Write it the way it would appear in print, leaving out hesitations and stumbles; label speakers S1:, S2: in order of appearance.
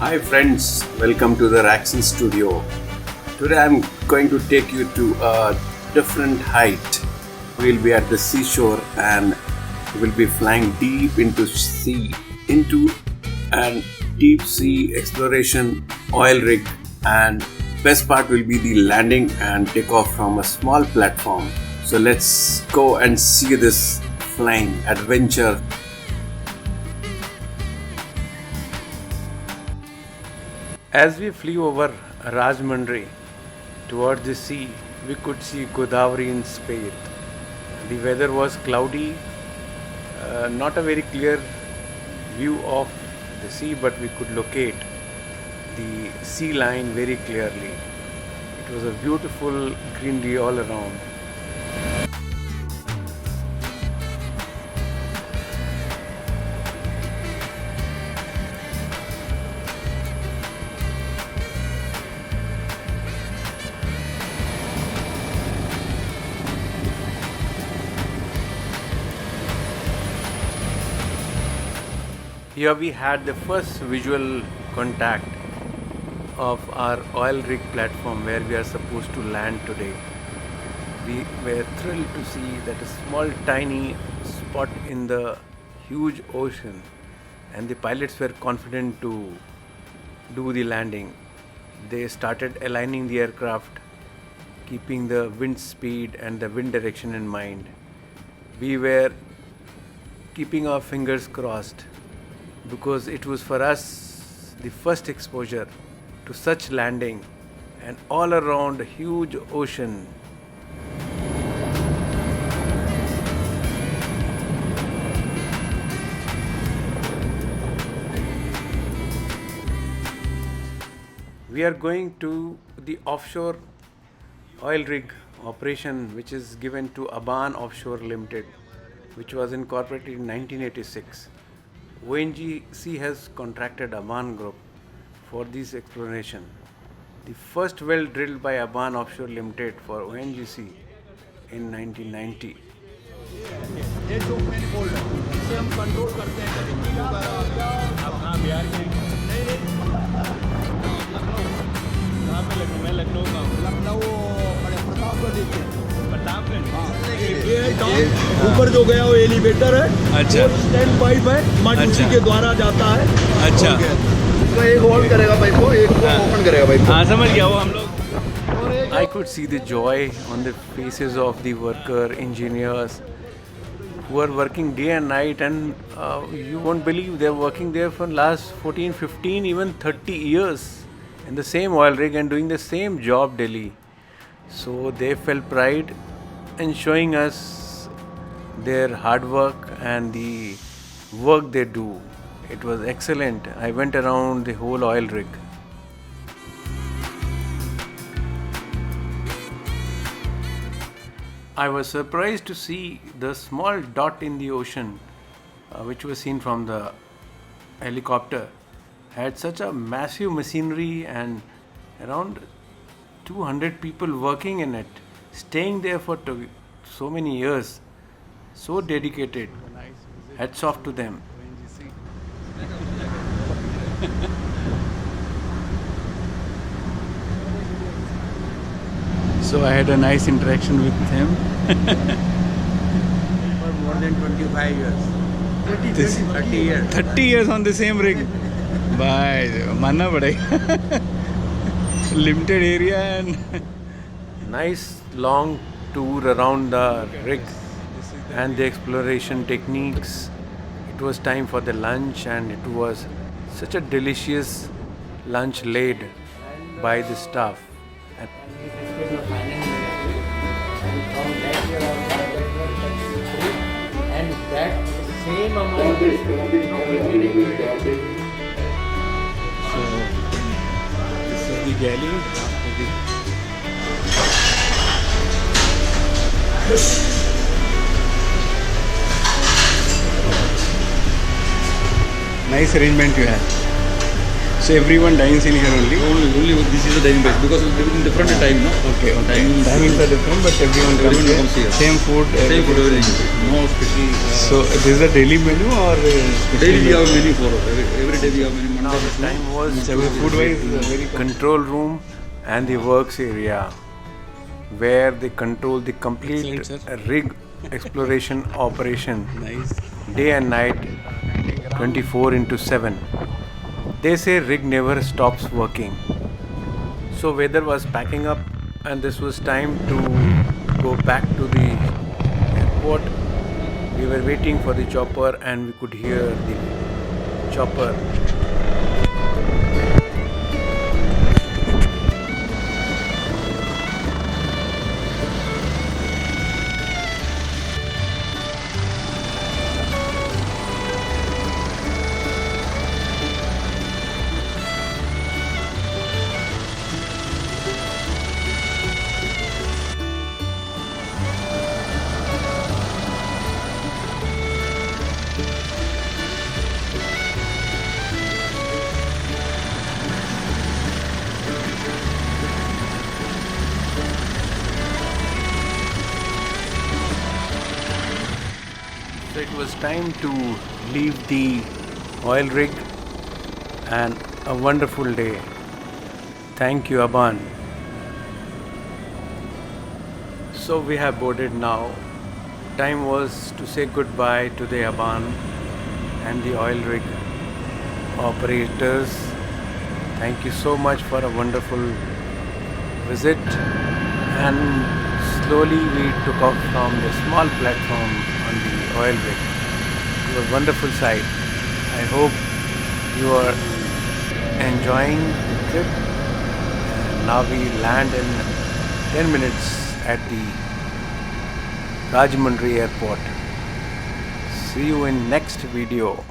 S1: Hi friends, welcome to the Raxon Studio. Today I'm going to take you to a different height. We'll be at the seashore and we'll be flying deep into an deep sea exploration oil rig, and best part will be the landing and takeoff from a small platform. So let's go and see this flying adventure. As we flew over Rajmundry towards the sea, we could see Godavari in spate. The weather was cloudy, not a very clear view of the sea, but we could locate the sea line very clearly. It was a beautiful greenery all around. Here we had the first visual contact of our oil rig platform where we are supposed to land today. We were thrilled to see that a small tiny spot in the huge ocean, and the pilots were confident to do the landing. They started aligning the aircraft, keeping the wind speed and the wind direction in mind. We were keeping our fingers crossed because it was for us the first exposure to such landing and all around a huge ocean. We are going to the offshore oil rig operation which is given to Aban Offshore Limited, which was incorporated in 1986. ONGC has contracted Aban Group for this exploration. The first well drilled by Aban Offshore Limited for ONGC in 1990.
S2: ये जो मैंने बोल रहा हूँ इससे हम control करते हैं अब हाँ बिहार के नहीं कहाँ पे लखनऊ मैं लखनऊ का हूँ लखनऊ प्रतापगढ़ प्रतापगढ़ ऊपर जो गया वो एलिवेटर है। अच्छा स्टैंड पाइप है मड उसी के द्वारा जाता है। अच्छा तो एक होल्ड करेगा पाइप को एक ओपन करेगा पाइप हाँ समझ गया वो हम लोग
S1: I could see the joy on the faces of the worker engineers who are working day and night, and you won't believe they're working there for last 14, 15, even 30 years in the same oil rig and doing the same job daily. So they felt pride in showing us their hard work and the work they do. It was excellent. I went around the whole oil rig. I was surprised to see the small dot in the ocean, which was seen from the helicopter, had such a massive machinery and around 200 people working in it, staying there for so many years, so dedicated. Hats off to them. So I had a nice interaction with him.
S2: For more than 25 years 30 years
S3: 30 years on the same rig. Bye. Manna padega. Limited area and
S1: Nice long tour around the rig and the exploration techniques. It was time for the lunch, and it was such a delicious lunch laid by the staff.
S4: And that same amount is
S3: so this is the galley. Nice arrangement you have. So everyone dines in here only?
S2: Only this is a dining place because we live in different time, no?
S3: Okay.
S2: Timings
S3: Timings are different, but everyone comes here.
S2: here.
S3: Same food.
S2: Same food, everything. No special.
S3: So this is a daily menu or
S2: Daily we have menu for every day we have menu.
S1: Now the time was
S3: So
S1: to
S3: food wise
S1: visit
S3: very
S1: the control room and the works area where they control the complete
S3: Excellent,
S1: rig exploration operation
S3: nice.
S1: day and night 24/7. They say rig never stops working. So weather was packing up and this was time to go back to the airport. We were waiting for the chopper and we could hear the chopper. So it was time to leave the oil rig and a wonderful day. Thank you, Aban. So we have boarded now. Time was to say goodbye to the Aban and the oil rig operators. Thank you so much for a wonderful visit, and slowly we took off from the small platform on the oil rig. It was a wonderful sight. I hope you are enjoying the trip. And now we land in 10 minutes at the Rajahmundry airport. See you in next video.